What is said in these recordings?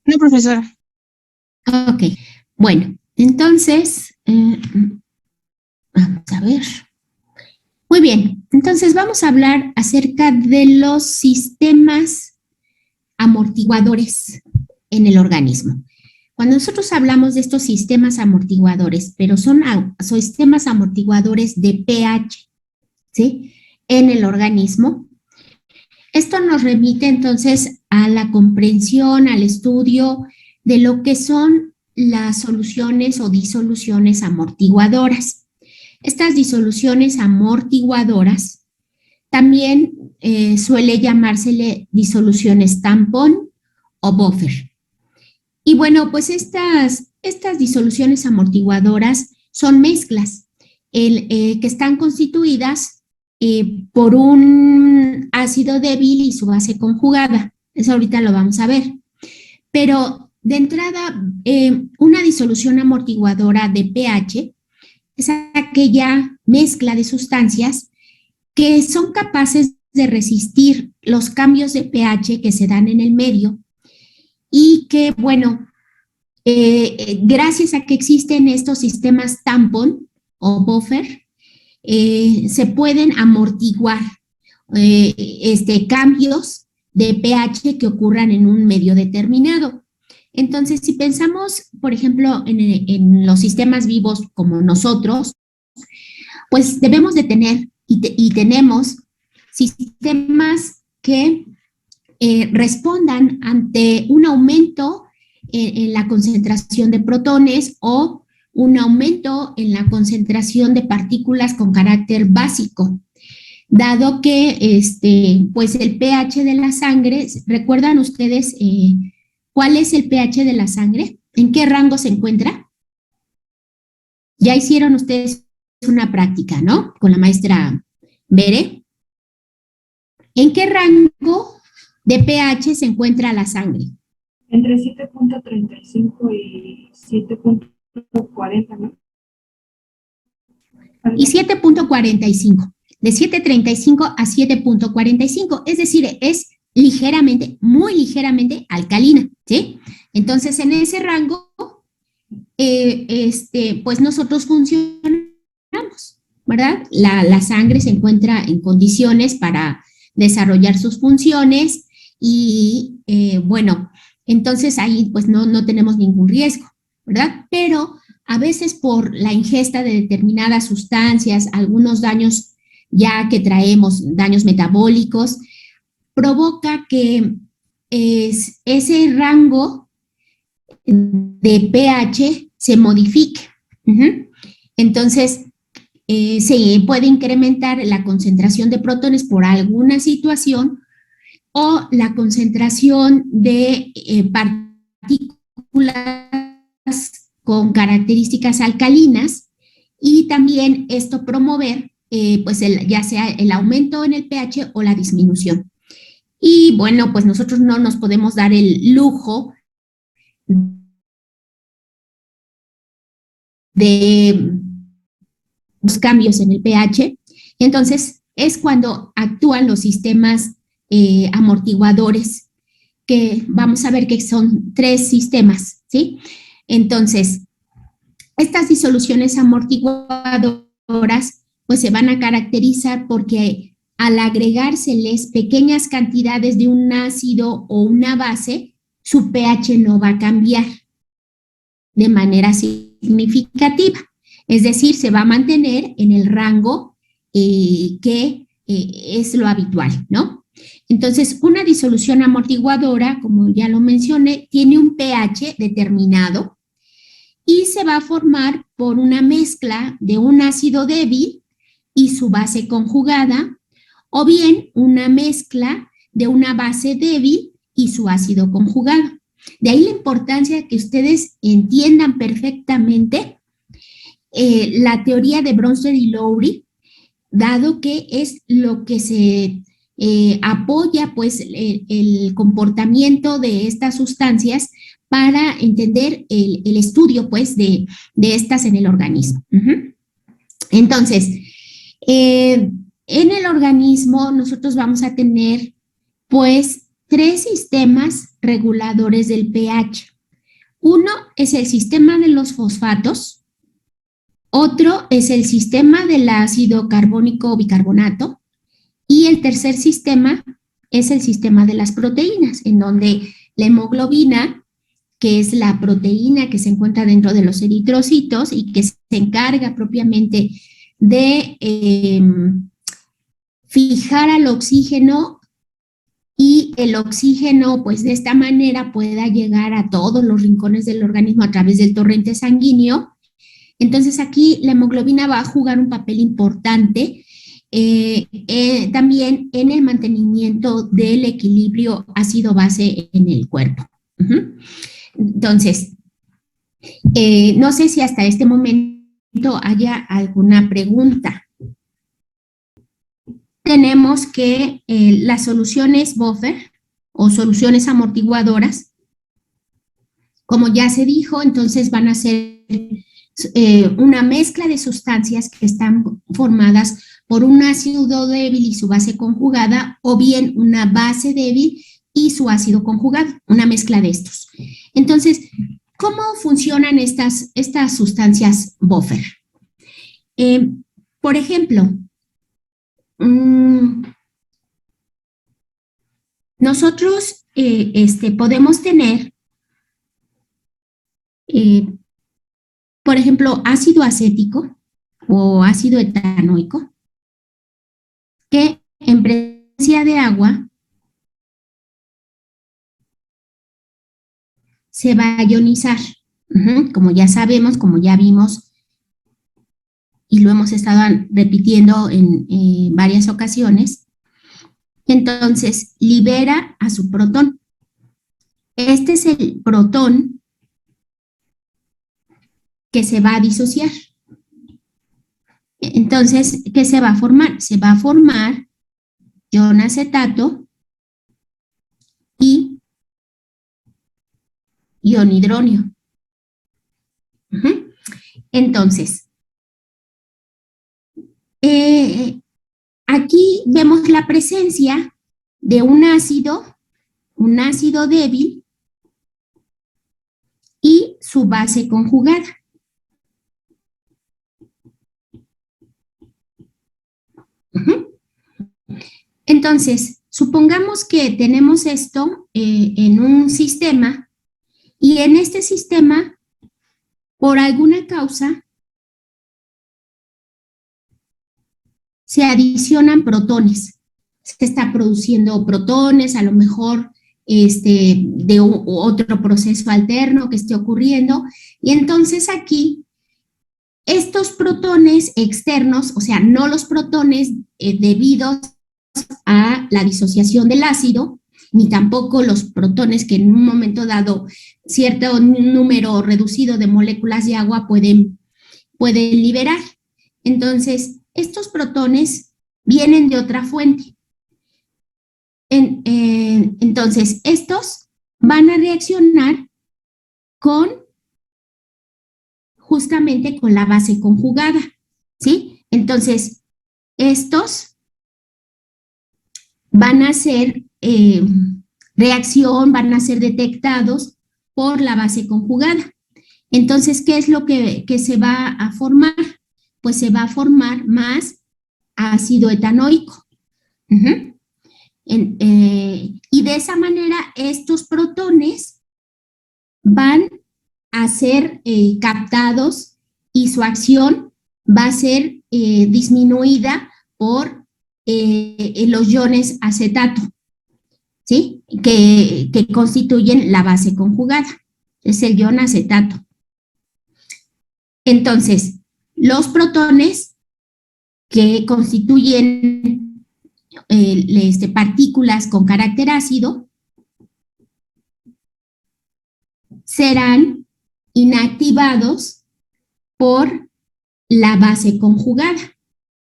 No, profesora. Ok, bueno, entonces, vamos a ver. Muy bien, entonces vamos a hablar acerca de los sistemas amortiguadores en el organismo. Cuando nosotros hablamos de estos sistemas amortiguadores, pero son sistemas amortiguadores de pH, ¿sí? En el organismo, esto nos remite entonces a la comprensión, al estudio de lo que son las soluciones o disoluciones amortiguadoras. Estas disoluciones amortiguadoras también suele llamársele disoluciones tampón o buffer. Y bueno, pues estas disoluciones amortiguadoras son mezclas que están constituidas por un ácido débil y su base conjugada. Eso ahorita lo vamos a ver. Pero de entrada, una disolución amortiguadora de pH es aquella mezcla de sustancias que son capaces de resistir los cambios de pH que se dan en el medio y que, bueno, gracias a que existen estos sistemas tampón o buffer, se pueden amortiguar cambios de pH que ocurran en un medio determinado. Entonces, si pensamos, por ejemplo, en los sistemas vivos como nosotros, pues debemos de tener y tenemos sistemas que respondan ante un aumento en la concentración de protones o un aumento en la concentración de partículas con carácter básico, dado que pues el pH de la sangre, ¿recuerdan ustedes cuál es el pH de la sangre? ¿En qué rango se encuentra? Ya hicieron ustedes una práctica, ¿no? Con la maestra Bere. ¿En qué rango de pH se encuentra la sangre? Entre 7.35 y 7.40, ¿no? Y 7.45. De 7.35 a 7.45, es decir, es ligeramente, muy ligeramente alcalina, ¿sí? Entonces, en ese rango, pues nosotros funcionamos, ¿verdad? La sangre se encuentra en condiciones para desarrollar sus funciones y, bueno, entonces ahí pues no tenemos ningún riesgo, ¿verdad? Pero a veces por la ingesta de determinadas sustancias, algunos daños ya que traemos, daños metabólicos, provoca que ese rango de pH se modifique. Entonces, se puede incrementar la concentración de protones por alguna situación o la concentración de partículas con características alcalinas y también esto promover pues ya sea el aumento en el pH o la disminución. Y bueno, pues nosotros no nos podemos dar el lujo de los cambios en el pH. Y entonces es cuando actúan los sistemas amortiguadores, que vamos a ver que son 3 sistemas, ¿sí? Entonces, estas disoluciones amortiguadoras pues se van a caracterizar porque al agregárseles pequeñas cantidades de un ácido o una base, su pH no va a cambiar de manera significativa. Es decir, se va a mantener en el rango que es lo habitual, ¿no? Entonces, una disolución amortiguadora, como ya lo mencioné, tiene un pH determinado y se va a formar por una mezcla de un ácido débil y su base conjugada, o bien una mezcla de una base débil y su ácido conjugado. De ahí la importancia de que ustedes entiendan perfectamente la teoría de Bronsted y Lowry, dado que es lo que se apoya pues el comportamiento de estas sustancias para entender el estudio pues de estas en el organismo. Entonces, en el organismo nosotros vamos a tener pues 3 sistemas reguladores del pH. Uno es el sistema de los fosfatos, otro es el sistema del ácido carbónico o bicarbonato, y el tercer sistema es el sistema de las proteínas, en donde la hemoglobina, que es la proteína que se encuentra dentro de los eritrocitos y que se encarga propiamente de fijar al oxígeno, y el oxígeno, pues de esta manera pueda llegar a todos los rincones del organismo a través del torrente sanguíneo. Entonces aquí la hemoglobina va a jugar un papel importante también en el mantenimiento del equilibrio ácido-base en el cuerpo. Entonces, no sé si hasta este momento haya alguna pregunta. Tenemos que las soluciones buffer o soluciones amortiguadoras, como ya se dijo, entonces van a ser una mezcla de sustancias que están formadas por un ácido débil y su base conjugada, o bien una base débil y su ácido conjugado, una mezcla de estos. Entonces, ¿cómo funcionan estas sustancias buffer? Por ejemplo, nosotros podemos tener, por ejemplo, ácido acético o ácido etanoico, que en presencia de agua se va a ionizar. Como ya sabemos, como ya vimos y lo hemos estado repitiendo en varias ocasiones, entonces libera a su protón. Este es el protón que se va a disociar. Entonces, ¿qué se va a formar? Se va a formar ion acetato y ion hidronio. Entonces, aquí vemos la presencia de un ácido débil y su base conjugada. Entonces, supongamos que tenemos esto en un sistema, y en este sistema, por alguna causa, se adicionan protones. Se está produciendo protones, a lo mejor de otro proceso alterno que esté ocurriendo, y entonces aquí estos protones externos, o sea, no los protones debidos a la disociación del ácido, ni tampoco los protones que en un momento dado cierto número reducido de moléculas de agua pueden liberar. Entonces, estos protones vienen de otra fuente. Entonces, estos van a reaccionar justamente con la base conjugada, ¿sí? Entonces, estos van a ser van a ser detectados por la base conjugada. Entonces, ¿qué es lo que se va a formar? Pues se va a formar más ácido etanoico. Y de esa manera, estos protones van a ser captados y su acción va a ser disminuida por los iones acetato, ¿sí? Que constituyen la base conjugada. Es el ion acetato. Entonces, los protones que constituyen partículas con carácter ácido serán inactivados por la base conjugada,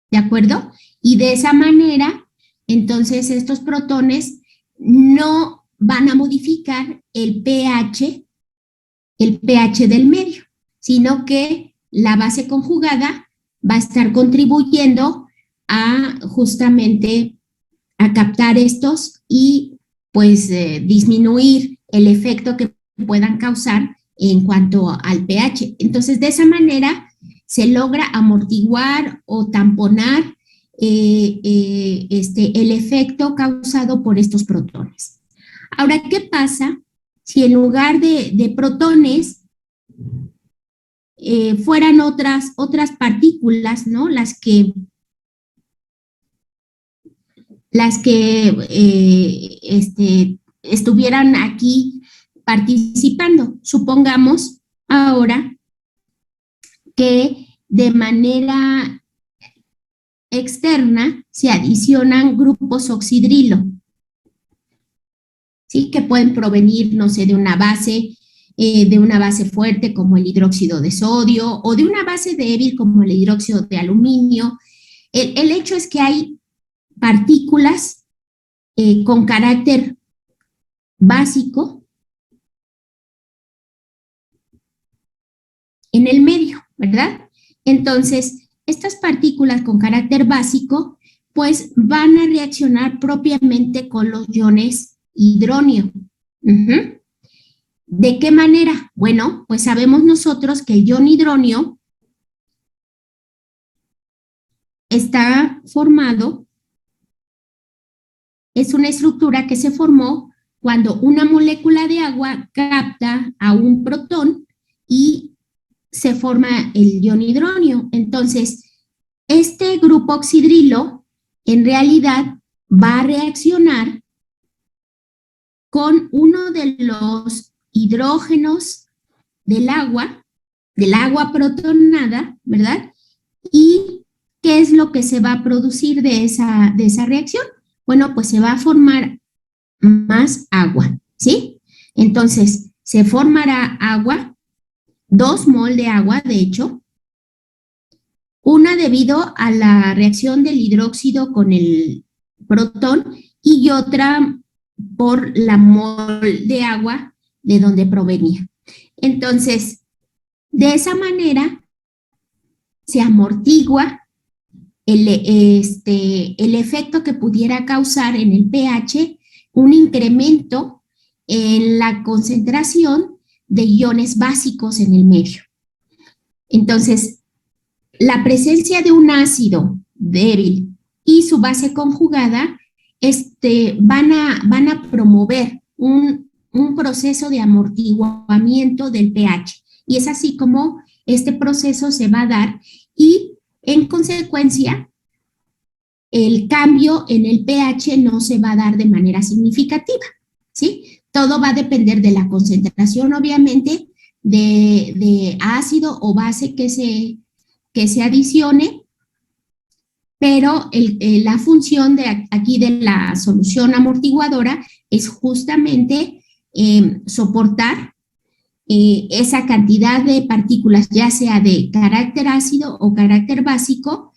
¿de acuerdo? Y de esa manera, entonces estos protones no van a modificar el pH del medio, sino que la base conjugada va a estar contribuyendo a justamente a captar estos y pues disminuir el efecto que puedan causar en cuanto al pH. Entonces, de esa manera se logra amortiguar o tamponar el efecto causado por estos protones. Ahora, ¿qué pasa si en lugar de protones fueran otras partículas, ¿no? Las que estuvieran aquí participando. Supongamos ahora que de manera externa se adicionan grupos oxidrilo, ¿sí? Que pueden provenir, no sé, de una base fuerte como el hidróxido de sodio o de una base débil como el hidróxido de aluminio. El hecho es que hay partículas con carácter básico en el medio, ¿verdad? Entonces, estas partículas con carácter básico, pues van a reaccionar propiamente con los iones hidronio. ¿De qué manera? Bueno, pues sabemos nosotros que el ion hidronio está formado, es una estructura que se formó cuando una molécula de agua capta a un protón y se forma el ion hidronio. Entonces, este grupo oxidrilo en realidad va a reaccionar con uno de los hidrógenos del agua protonada, ¿verdad? ¿Y qué es lo que se va a producir de esa reacción? Bueno, pues se va a formar más agua, ¿sí? Entonces, se formará agua, 2 mol de agua, de hecho, una debido a la reacción del hidróxido con el protón y otra por la mol de agua de donde provenía. Entonces, de esa manera se amortigua el efecto que pudiera causar en el pH un incremento en la concentración de iones básicos en el medio. Entonces, la presencia de un ácido débil y su base conjugada van a promover un proceso de amortiguamiento del pH. Y es así como este proceso se va a dar y, en consecuencia, el cambio en el pH no se va a dar de manera significativa, ¿sí? Todo va a depender de la concentración, obviamente, de ácido o base que se adicione, pero la función de aquí de la solución amortiguadora es justamente soportar esa cantidad de partículas, ya sea de carácter ácido o carácter básico,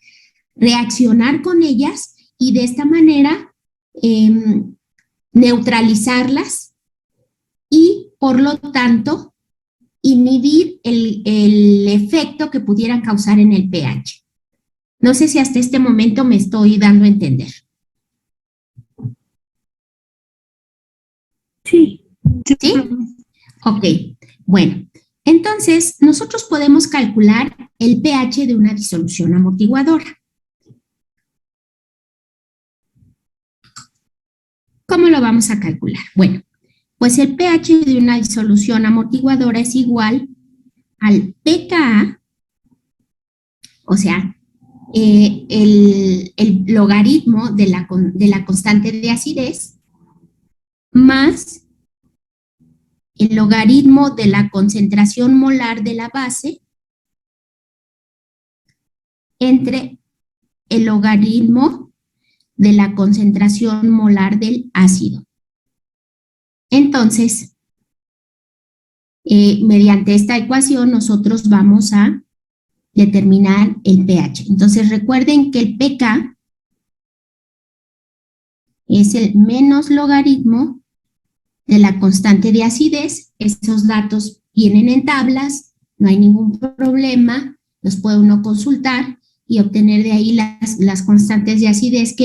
reaccionar con ellas y de esta manera neutralizarlas y, por lo tanto, inhibir el efecto que pudieran causar en el pH. No sé si hasta este momento me estoy dando a entender. Sí. ¿Sí? Ok, bueno. Entonces, nosotros podemos calcular el pH de una disolución amortiguadora. ¿Cómo lo vamos a calcular? Bueno, pues el pH de una disolución amortiguadora es igual al pKa, o sea, el logaritmo de la constante de acidez más el logaritmo de la concentración molar de la base entre el logaritmo de la concentración molar del ácido. Entonces, mediante esta ecuación nosotros vamos a determinar el pH. Entonces, recuerden que el pK es el menos logaritmo de la constante de acidez. Estos datos vienen en tablas, no hay ningún problema, los puede uno consultar y obtener de ahí las constantes de acidez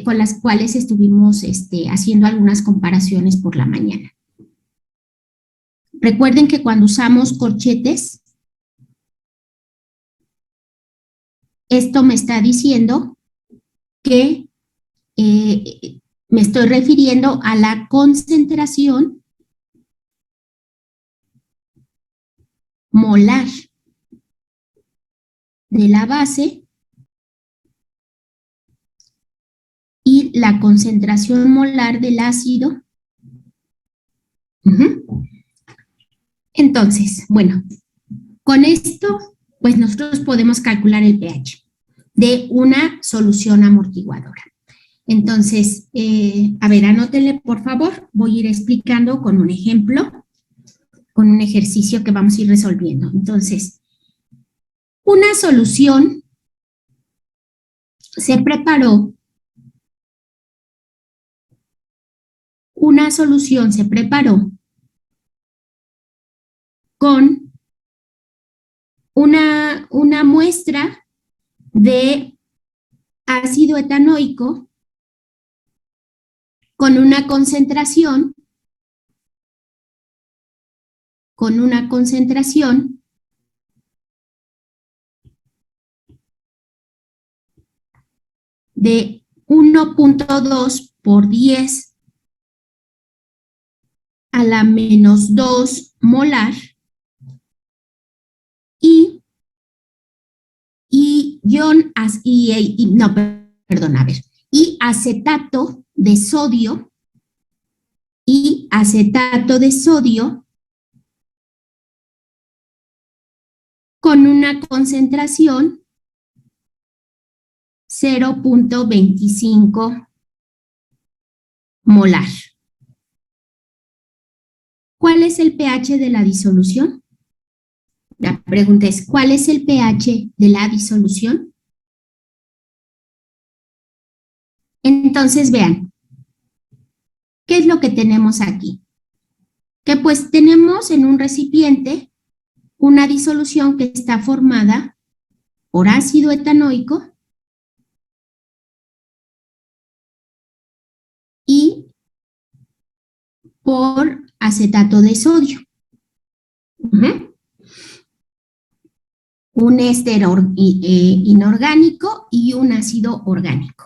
con las cuales estuvimos haciendo algunas comparaciones por la mañana. Recuerden que cuando usamos corchetes, esto me está diciendo que me estoy refiriendo a la concentración molar de la base y la concentración molar del ácido. Entonces, bueno, con esto, pues nosotros podemos calcular el pH de una solución amortiguadora. Entonces, a ver, anótenle, por favor, voy a ir explicando con un ejemplo, con un ejercicio que vamos a ir resolviendo. Entonces, una solución se preparó, con una muestra de ácido etanoico con una concentración de 1.2 por 10 a la menos 2 molar y acetato de sodio con una concentración 0.25 molar. ¿Cuál es el pH de la disolución? La pregunta es, ¿cuál es el pH de la disolución? Entonces, vean, ¿qué es lo que tenemos aquí? Que pues tenemos en un recipiente una disolución que está formada por ácido etanoico y por acetato de sodio. Un éster inorgánico y un ácido orgánico.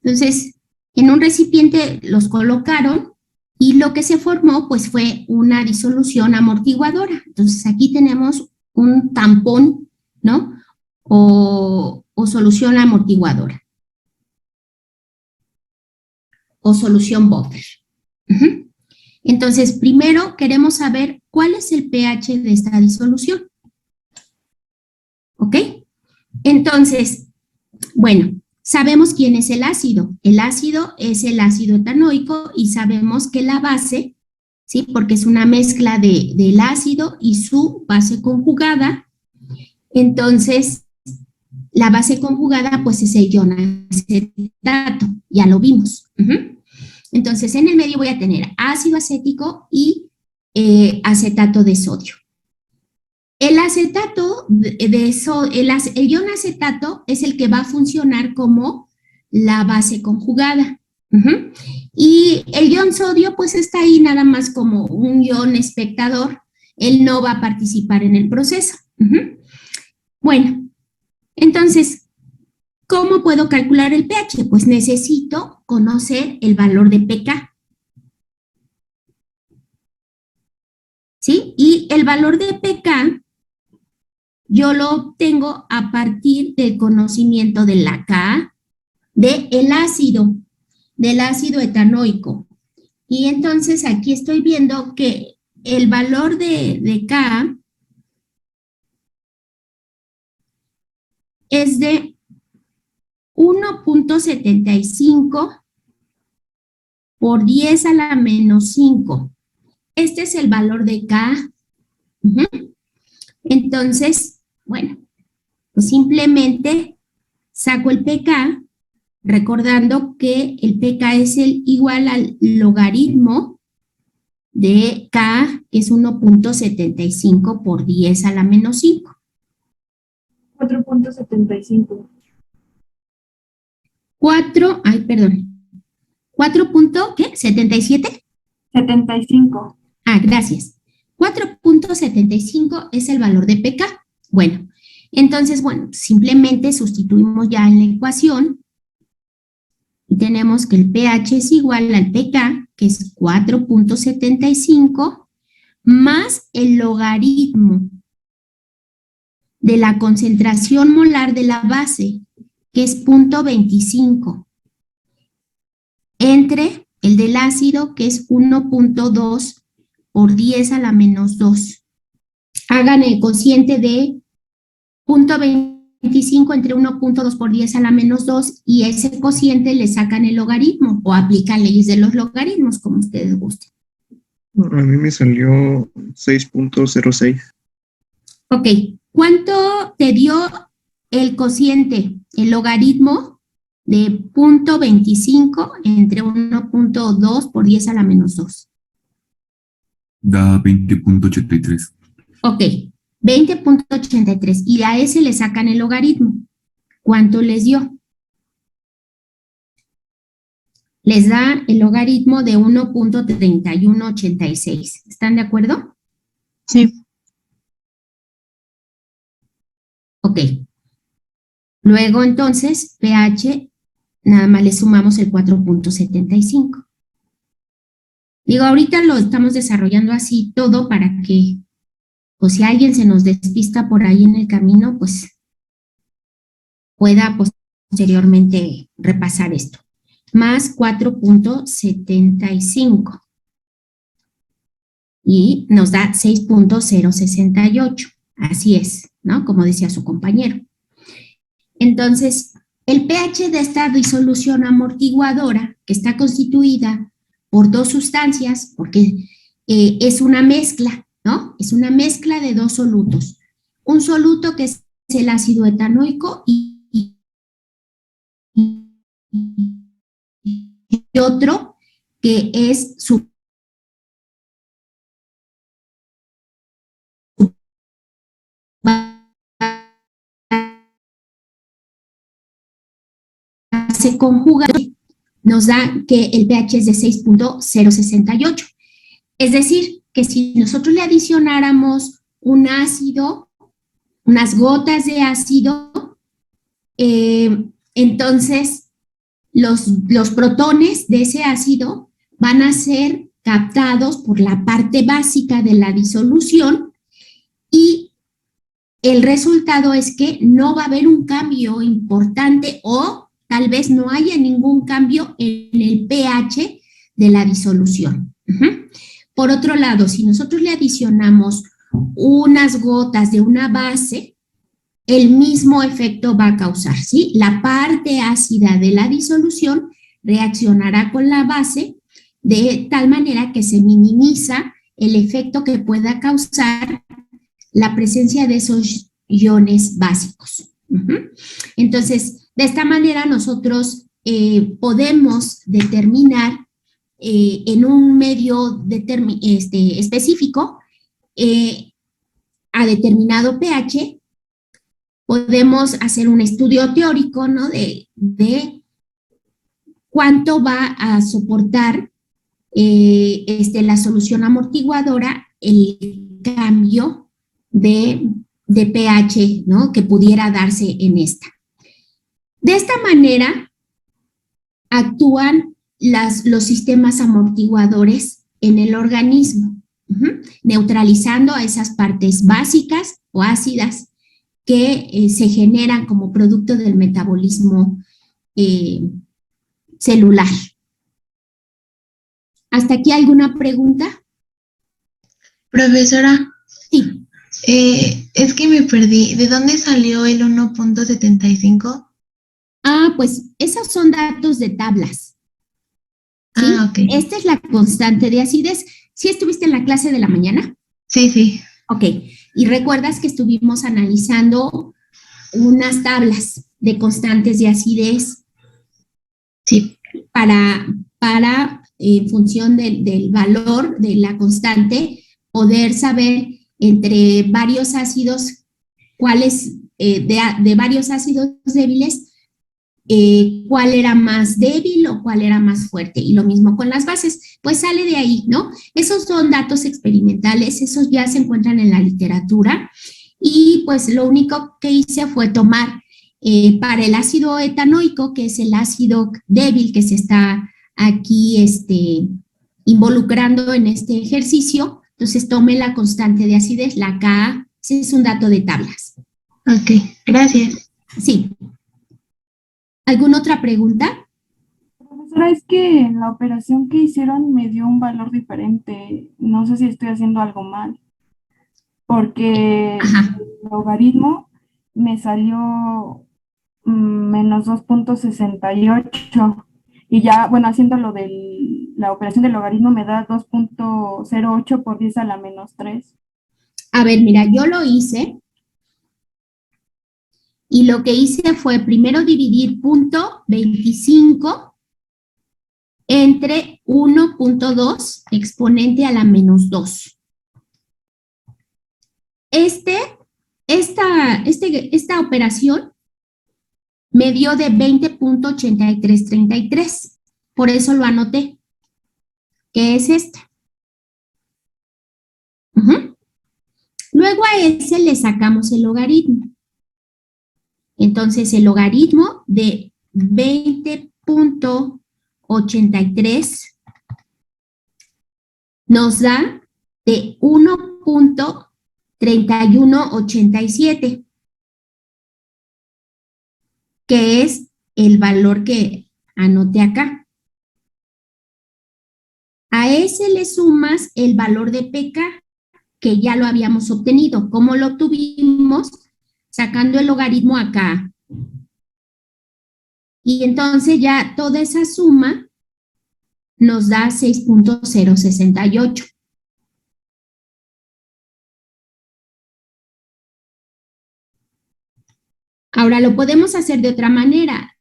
Entonces, en un recipiente los colocaron y lo que se formó pues fue una disolución amortiguadora. Entonces, aquí tenemos un tampón, ¿no? O solución amortiguadora. O solución buffer. Entonces, primero queremos saber cuál es el pH de esta disolución. ¿Ok? Entonces, bueno, sabemos quién es el ácido. El ácido es el ácido etanoico y sabemos que la base, ¿sí? Porque es una mezcla del ácido y su base conjugada. Entonces, la base conjugada, pues es el ion acetato, ya lo vimos. Entonces, en el medio voy a tener ácido acético y acetato de sodio. El acetato el ion acetato es el que va a funcionar como la base conjugada. Y el ion sodio, pues está ahí nada más como un ion espectador. Él no va a participar en el proceso. Bueno, entonces, ¿cómo puedo calcular el pH? Pues necesito conocer el valor de pK. ¿Sí? Y el valor de pK yo lo obtengo a partir del conocimiento de la Ka del ácido etanoico. Y entonces aquí estoy viendo que el valor de Ka es de 1.75 por 10 a la menos 5. Este es el valor de Ka. Entonces, bueno, pues simplemente saco el pK, recordando que el pK es igual al logaritmo de K, que es 1.75 por 10 a la menos 5. 4.75. 4, ¿qué? ¿77? 75. Ah, gracias. 4.75 es el valor de pK. Bueno, entonces, bueno, simplemente sustituimos ya en la ecuación y tenemos que el pH es igual al pK, que es 4.75, más el logaritmo de la concentración molar de la base, que es 0.25, entre el del ácido, que es 1.2 por 10 a la menos 2. Hagan el cociente de 0.25 entre 1.2 por 10 a la menos 2 y ese cociente le sacan el logaritmo o aplican leyes de los logaritmos, como ustedes gusten. A mí me salió 6.06. Ok, ¿cuánto te dio el cociente, el logaritmo de 0.25 entre 1.2 por 10 a la menos 2? Da 20.83. Ok, 20.83 y a ese le sacan el logaritmo. ¿Cuánto les dio? Les da el logaritmo de 1.3186. ¿Están de acuerdo? Sí. Ok. Luego entonces, pH, nada más le sumamos el 4.75. Digo, ahorita lo estamos desarrollando así todo para que, pues si alguien se nos despista por ahí en el camino, pues pueda posteriormente repasar esto. Más 4.75. Y nos da 6.068. Así es, ¿no? Como decía su compañero. Entonces, el pH de esta disolución amortiguadora, que está constituida por dos sustancias, porque es una mezcla, ¿no? Es una mezcla de dos solutos. Un soluto que es el ácido etanoico y otro que es su base conjugada, nos da que el pH es de 6.068. Es decir, que si nosotros le adicionáramos un ácido, unas gotas de ácido, entonces los protones de ese ácido van a ser captados por la parte básica de la disolución y el resultado es que no va a haber un cambio importante o tal vez no haya ningún cambio en el pH de la disolución. Por otro lado, si nosotros le adicionamos unas gotas de una base, el mismo efecto va a causar, ¿sí? La parte ácida de la disolución reaccionará con la base de tal manera que se minimiza el efecto que pueda causar la presencia de esos iones básicos. Entonces, de esta manera nosotros podemos determinar en un medio específico a determinado pH, podemos hacer un estudio teórico, ¿no? de cuánto va a soportar la solución amortiguadora el cambio de pH, ¿no? Que pudiera darse en esta. De esta manera actúan los sistemas amortiguadores en el organismo, neutralizando a esas partes básicas o ácidas que se generan como producto del metabolismo celular. ¿Hasta aquí alguna pregunta? Profesora. Sí. Es que me perdí. ¿De dónde salió el 1.75? Ah, pues esos son datos de tablas. ¿Sí? Ah, ok. Esta es la constante de acidez. ¿Sí estuviste en la clase de la mañana? Sí, sí. Ok. Y recuerdas que estuvimos analizando unas tablas de constantes de acidez. Sí. Para en función del valor de la constante, poder saber entre varios ácidos cuáles, de varios ácidos débiles, cuál era más débil o cuál era más fuerte. Y lo mismo con las bases. pues sale de ahí, ¿no? Esos son datos experimentales, esos ya se encuentran en la literatura y pues lo único que hice fue tomar para el ácido etanoico, que es el ácido débil que se está aquí involucrando en este ejercicio, entonces tome la constante de acidez, la Ka, ese es un dato de tablas. Ok, gracias. Sí. ¿Alguna otra pregunta? Profesora, es que en la operación que hicieron me dio un valor diferente. No sé si estoy haciendo algo mal, porque Ajá. el logaritmo me salió menos 2,68 y ya, bueno, haciendo la operación del logaritmo me da 2,08 por 10 a la menos 3. A ver, mira, yo lo hice y lo que hice fue primero dividir 0.25 entre 1.2 exponente a la menos 2. Esta operación me dio de 20.8333. Por eso lo anoté, que es esta. Luego a ese le sacamos el logaritmo. Entonces el logaritmo de 20.83 nos da de 1.3187, que es el valor que anoté acá. A ese le sumas el valor de PK, que ya lo habíamos obtenido. ¿Cómo lo obtuvimos? Sacando el logaritmo acá. Y entonces ya toda esa suma nos da 6.068. Ahora lo podemos hacer de otra manera.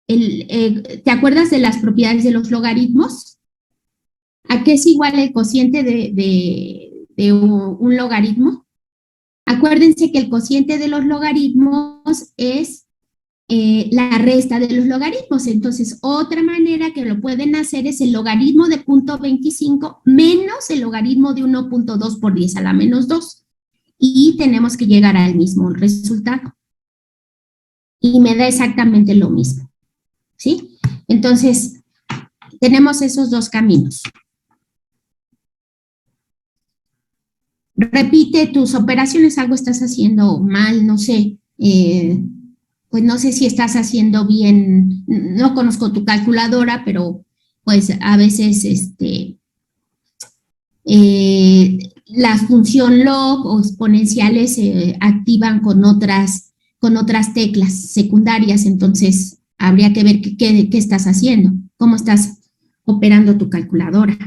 ¿Te acuerdas de las propiedades de los logaritmos? ¿A qué es igual el cociente de un logaritmo? Acuérdense que el cociente de los logaritmos es la resta de los logaritmos. Entonces, otra manera que lo pueden hacer es el logaritmo de 0.25 menos el logaritmo de 1.2 por 10 a la menos 2. Y tenemos que llegar al mismo resultado. Y me da exactamente lo mismo. ¿Sí? Entonces, tenemos esos dos caminos. Repite tus operaciones, algo estás haciendo mal, no sé, pues no sé si estás haciendo bien, no conozco tu calculadora, pero pues a veces la función log o exponenciales se activan con otras teclas secundarias, entonces habría que ver qué estás haciendo, cómo estás operando tu calculadora.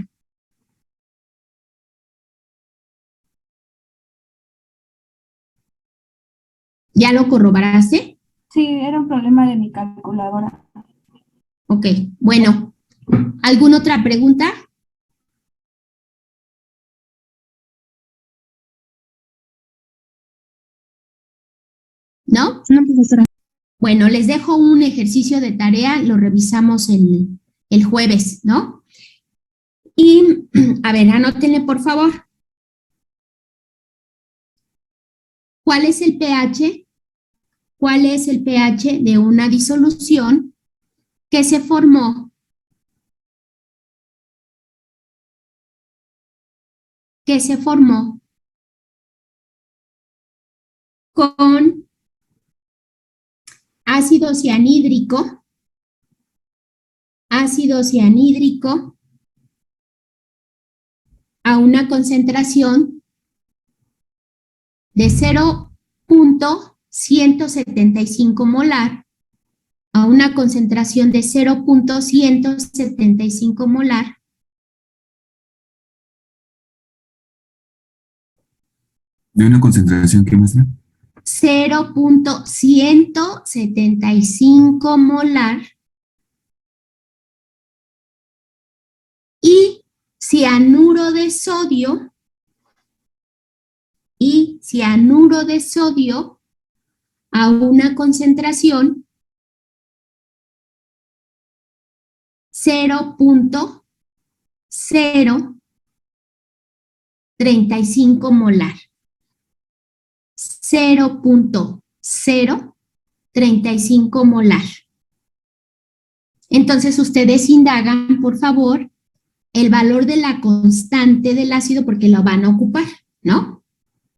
¿Ya lo corroboraste? Sí, era un problema de mi calculadora. Ok, bueno, ¿alguna otra pregunta? ¿No? No, profesora. Bueno, les dejo un ejercicio de tarea, lo revisamos el jueves, ¿no? Y, a ver, anótenle por favor. ¿Cuál es el pH? ¿Cuál es el pH de una disolución que se formó? Que se formó con ácido cianhídrico a una concentración de 0.175 molar a una concentración de 0.175 molar ¿De una concentración qué muestra? 0.175 molar y cianuro de sodio a una concentración 0.0 0.035 molar. 0.035 molar. Entonces ustedes indagan, por favor, el valor de la constante del ácido porque lo van a ocupar, ¿no?